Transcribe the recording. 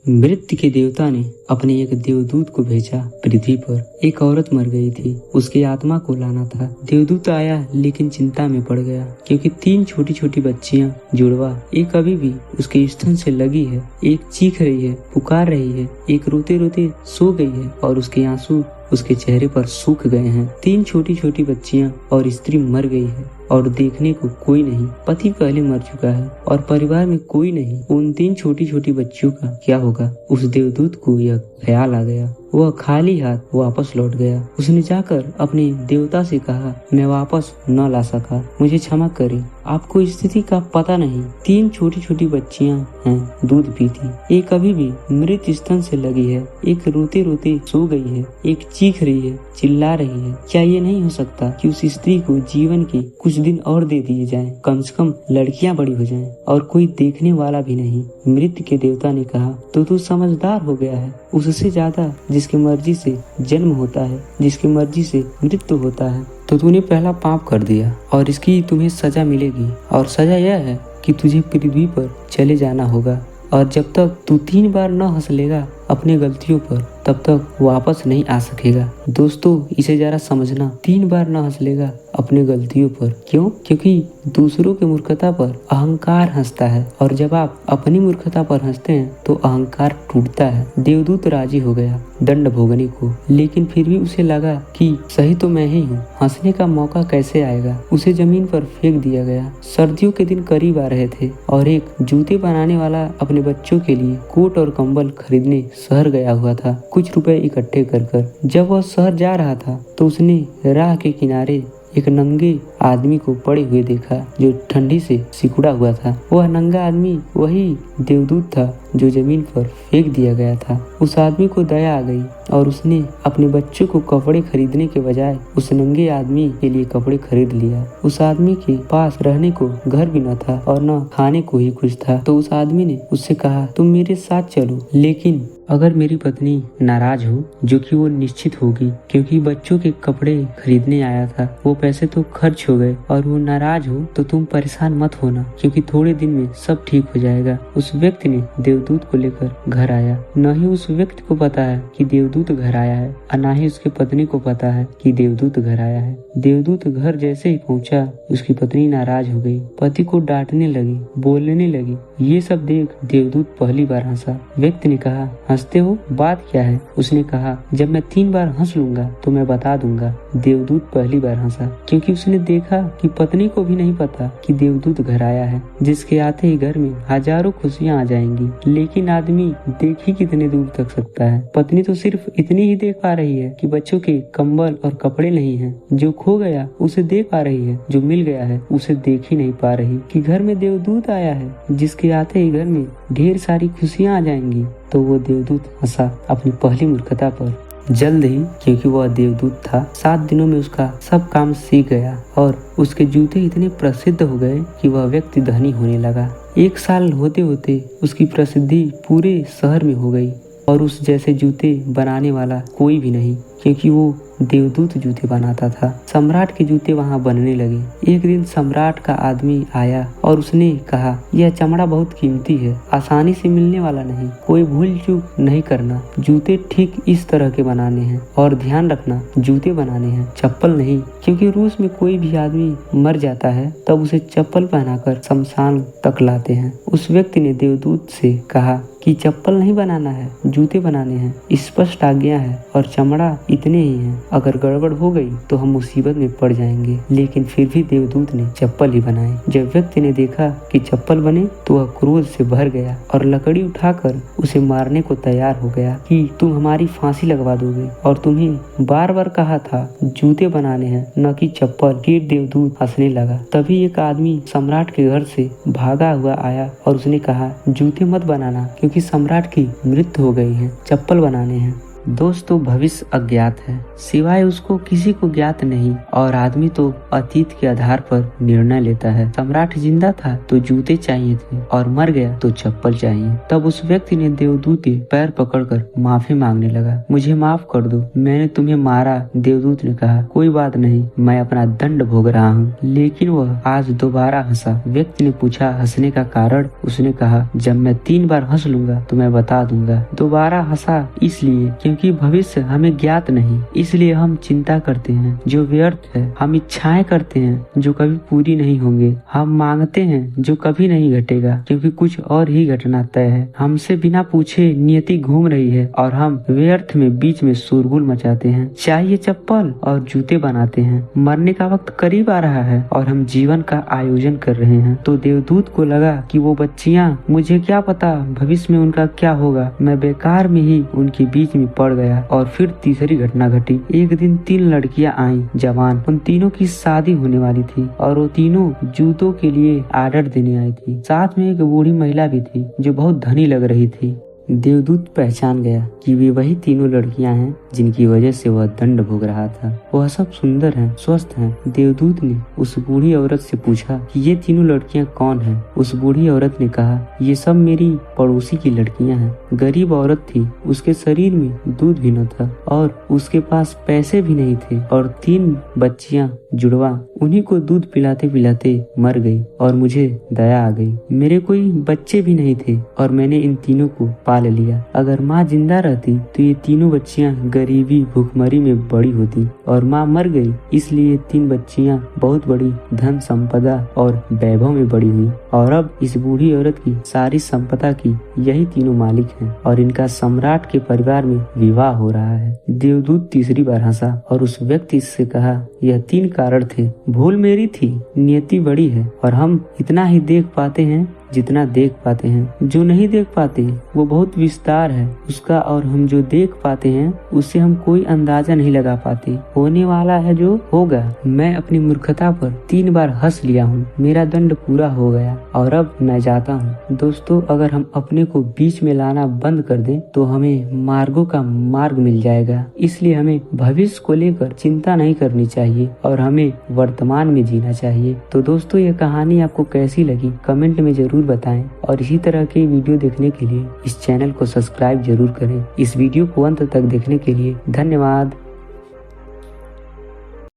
मृत्यु के देवता ने अपने एक देवदूत को भेजा पृथ्वी पर। एक औरत मर गई थी, उसकी आत्मा को लाना था। देवदूत आया लेकिन चिंता में पड़ गया क्योंकि 3 छोटी छोटी बच्चियां जुड़वा, एक अभी भी उसके स्तन से लगी है, एक चीख रही है, पुकार रही है, एक रोते रोते सो गई है और उसके आंसू उसके चेहरे पर सूख गए हैं। 3 छोटी छोटी बच्चियां और स्त्री मर गई है और देखने को कोई नहीं। पति पहले मर चुका है और परिवार में कोई नहीं। उन 3 छोटी छोटी बच्चियों का क्या होगा? उस देवदूत को यह ख्याल आ गया। वह खाली हाथ वापस लौट गया। उसने जाकर अपने देवता से कहा, मैं वापस न ला सका, मुझे क्षमा करें। आपको स्थिति का पता नहीं। 3 छोटी छोटी बच्चियां हैं, दूध पीती, एक अभी भी मृत स्तन से लगी है, एक रोते रोते सो गई है, एक चीख रही है, चिल्ला रही है। क्या ये नहीं हो सकता कि उस स्त्री को जीवन के कुछ दिन और दे दिए जाएं? कम से कम लड़कियां बड़ी हो जाएं और कोई देखने वाला भी नहीं। मृत्यु के देवता ने कहा, तो तू समझदार हो गया है, उससे ज्यादा जिसकी मर्जी से जन्म होता है, जिसकी मर्जी से मृत्यु होता है। तो तूने पहला पाप कर दिया और इसकी तुम्हें सजा मिलेगी। और सजा यह है कि तुझे पृथ्वी पर चले जाना होगा और जब तक तू 3 बार न हंस लेगा अपने गलतियों पर, तब तक वापस नहीं आ सकेगा। दोस्तों, इसे जरा समझना, 3 बार न हंस लेगा अपने गलतियों पर। क्यों? क्योंकि दूसरों की मूर्खता पर अहंकार हंसता है और जब आप अपनी मूर्खता पर हंसते हैं तो अहंकार टूटता है। देवदूत राजी हो गया दंड भोगने को, लेकिन फिर भी उसे लगा कि सही तो मैं ही हूँ, हंसने का मौका कैसे आएगा। उसे जमीन पर फेंक दिया गया। सर्दियों के दिन करीब आ रहे थे और एक जूते बनाने वाला अपने बच्चों के लिए कोट और कंबल खरीदने शहर गया हुआ था, कुछ रुपए इकट्ठे कर। जब वह शहर जा रहा था तो उसने राह के किनारे एक नंगे आदमी को पड़े हुए देखा जो ठंडी से सिकुड़ा हुआ था। वह नंगा आदमी वही देवदूत था जो जमीन पर फेंक दिया गया था। उस आदमी को दया आ गई और उसने अपने बच्चों को कपड़े खरीदने के बजाय उस नंगे आदमी के लिए कपड़े खरीद लिया। उस आदमी के पास रहने को घर भी न था और न खाने को ही कुछ था। तो उस आदमी ने उससे कहा, तुम मेरे साथ चलो, लेकिन अगर मेरी पत्नी नाराज हो, जो कि वो निश्चित होगी क्योंकि बच्चों के कपड़े खरीदने आया था, वो पैसे तो खर्च हो गए, और वो नाराज हो तो तुम परेशान मत होना क्योंकि थोड़े दिन में सब ठीक हो जाएगा। उस व्यक्ति ने देवदूत को लेकर घर आया। न ही उस व्यक्ति को पता है कि देवदूत घर आया है और न ही उसकी पत्नी को पता है कि देवदूत घर आया है। देवदूत घर जैसे ही पहुंचा, उसकी पत्नी नाराज हो गई, पति को डांटने लगी, बोलने लगी। ये सब देख देवदूत पहली बार हंसा। व्यक्ति ने कहा, हंसते हो, बात क्या है? उसने कहा, जब मैं 3 बार हंस लूंगा तो मैं बता दूंगा। देवदूत पहली बार हंसा क्योंकि उसने देखा कि पत्नी को भी नहीं पता कि देवदूत घर आया है, जिसके आते ही घर में हजारों खुशियां आ जाएंगी। लेकिन आदमी देख ही कितने दूर तक सकता है। पत्नी तो सिर्फ इतनी ही देख पा रही है कि बच्चों के कंबल और कपड़े नहीं हैं। जो खो गया उसे देख पा रही है, जो मिल गया है उसे देख ही नहीं पा रही कि घर में देवदूत आया है, जिसके आते ही घर में ढेर सारी खुशियां आ जाएंगी। तो वो देवदूत हंसा अपनी पहली मूर्खता पर। जल्द ही, क्योंकि वह देवदूत था, 7 दिनों में उसका सब काम सीख गया और उसके जूते इतने प्रसिद्ध हो गए कि वह व्यक्ति धनी होने लगा। 1 साल होते होते उसकी प्रसिद्धि पूरे शहर में हो गई और उस जैसे जूते बनाने वाला कोई भी नहीं, क्योंकि वो देवदूत जूते बनाता था। सम्राट के जूते वहां बनने लगे। एक दिन सम्राट का आदमी आया और उसने कहा, यह चमड़ा बहुत कीमती है, आसानी से मिलने वाला नहीं, कोई भूल चूक नहीं करना। जूते ठीक इस तरह के बनाने हैं और ध्यान रखना, जूते बनाने हैं, चप्पल नहीं, क्योंकि रूस में कोई भी आदमी मर जाता है तब उसे चप्पल पहनाकर शमशान तक लाते हैं। उस व्यक्ति ने देवदूत से कहा कि चप्पल नहीं बनाना है, जूते बनाने हैं, स्पष्ट आज्ञा है और चमड़ा इतने ही हैं। अगर गड़बड़ हो गई तो हम मुसीबत में पड़ जाएंगे। लेकिन फिर भी देवदूत ने चप्पल ही बनाए। जब व्यक्ति ने देखा कि चप्पल बने तो वह क्रोध से भर गया और लकड़ी उठाकर उसे मारने को तैयार हो गया कि तुम हमारी फांसी लगवा दोगे और तुम्हें बार बार कहा था जूते बनाने हैं, न कि चप्पल। फिर देवदूत हंसने लगा। तभी एक आदमी सम्राट के घर से भागा हुआ आया और उसने कहा, जूते मत बनाना क्योंकि सम्राट की मृत्यु हो गई है, चप्पल बनाने हैं। दोस्तों भविष्य अज्ञात है, सिवाय उसको किसी को ज्ञात नहीं, और आदमी तो अतीत के आधार पर निर्णय लेता है। सम्राट जिंदा था तो जूते चाहिए थे और मर गया तो चप्पल चाहिए। तब उस व्यक्ति ने देवदूत के पैर पकड़कर माफी मांगने लगा। मुझे माफ कर दो, मैंने तुम्हें मारा। देवदूत ने कहा, कोई बात नहीं, मैं अपना दंड भोग रहा हूँ। लेकिन वह आज दोबारा हंसा। व्यक्ति ने पूछा, हंसने का कारण? उसने कहा, जब मैं 3 बार हंस लूंगा तो मैं बता दूंगा। दोबारा हंसा इसलिए क्योंकि भविष्य हमें ज्ञात नहीं, इसलिए हम चिंता करते हैं जो व्यर्थ है। हम इच्छाएं करते हैं जो कभी पूरी नहीं होंगे। हम मांगते हैं जो कभी नहीं घटेगा, क्योंकि कुछ और ही घटना तय है। हमसे बिना पूछे नियति घूम रही है और हम व्यर्थ में बीच में शोरगुल मचाते हैं। चाहिए चप्पल और जूते बनाते हैं। मरने का वक्त करीब आ रहा है और हम जीवन का आयोजन कर रहे हैं। तो देवदूत को लगा कि वो बच्चियां, मुझे क्या पता भविष्य में उनका क्या होगा। मैं बेकार में ही उनके बीच में पड़ गया। और फिर तीसरी घटना घटी। एक दिन 3 लड़कियां आईं, जवान। उन तीनों की शादी होने वाली थी और वो तीनों जूतों के लिए आर्डर देने आई थी। साथ में एक बूढ़ी महिला भी थी जो बहुत धनी लग रही थी। देवदूत पहचान गया कि वे वही तीनों लड़कियां हैं जिनकी वजह से वह दंड भोग रहा था। वह सब सुंदर हैं, स्वस्थ हैं। देवदूत ने उस बूढ़ी औरत से पूछा कि ये तीनों लड़कियां कौन हैं? उस बूढ़ी औरत ने कहा, ये सब मेरी पड़ोसी की लड़कियां हैं। गरीब औरत थी, उसके शरीर में दूध भी न था और उसके पास पैसे भी नहीं थे, और 3 बच्चियां जुड़वा उन्हीं को दूध पिलाते पिलाते मर गई और मुझे दया आ गई। मेरे कोई बच्चे भी नहीं थे और मैंने इन तीनों को पाल लिया। अगर माँ जिंदा रहती तो ये तीनों बच्चियां गरीबी भूखमरी में बड़ी होती, और माँ मर गई इसलिए 3 बच्चियां बहुत बड़ी धन संपदा और वैभव में बड़ी हुई। और अब इस बूढ़ी औरत की सारी संपदा की यही तीनों मालिक हैं और इनका सम्राट के परिवार में विवाह हो रहा है। देवदूत तीसरी बार हंसा और उस व्यक्ति से कहा, यह 3 कारण थे। भूल मेरी थी, नियति बड़ी है और हम इतना ही देख पाते हैं जितना देख पाते हैं। जो नहीं देख पाते वो बहुत विस्तार है उसका, और हम जो देख पाते हैं उससे हम कोई अंदाजा नहीं लगा पाते। होने वाला है जो होगा। मैं अपनी मूर्खता पर 3 बार हंस लिया हूँ। मेरा दंड पूरा हो गया और अब मैं जाता हूँ। दोस्तों, अगर हम अपने को बीच में लाना बंद कर दें तो हमें मार्गों का मार्ग मिल जाएगा। इसलिए हमें भविष्य को लेकर चिंता नहीं करनी चाहिए और हमें वर्तमान में जीना चाहिए। तो दोस्तों, ये कहानी आपको कैसी लगी कमेंट में जरूर बताएं, और इसी तरह के वीडियो देखने के लिए इस चैनल को सब्सक्राइब जरूर करें। इस वीडियो को अंत तक देखने के लिए धन्यवाद।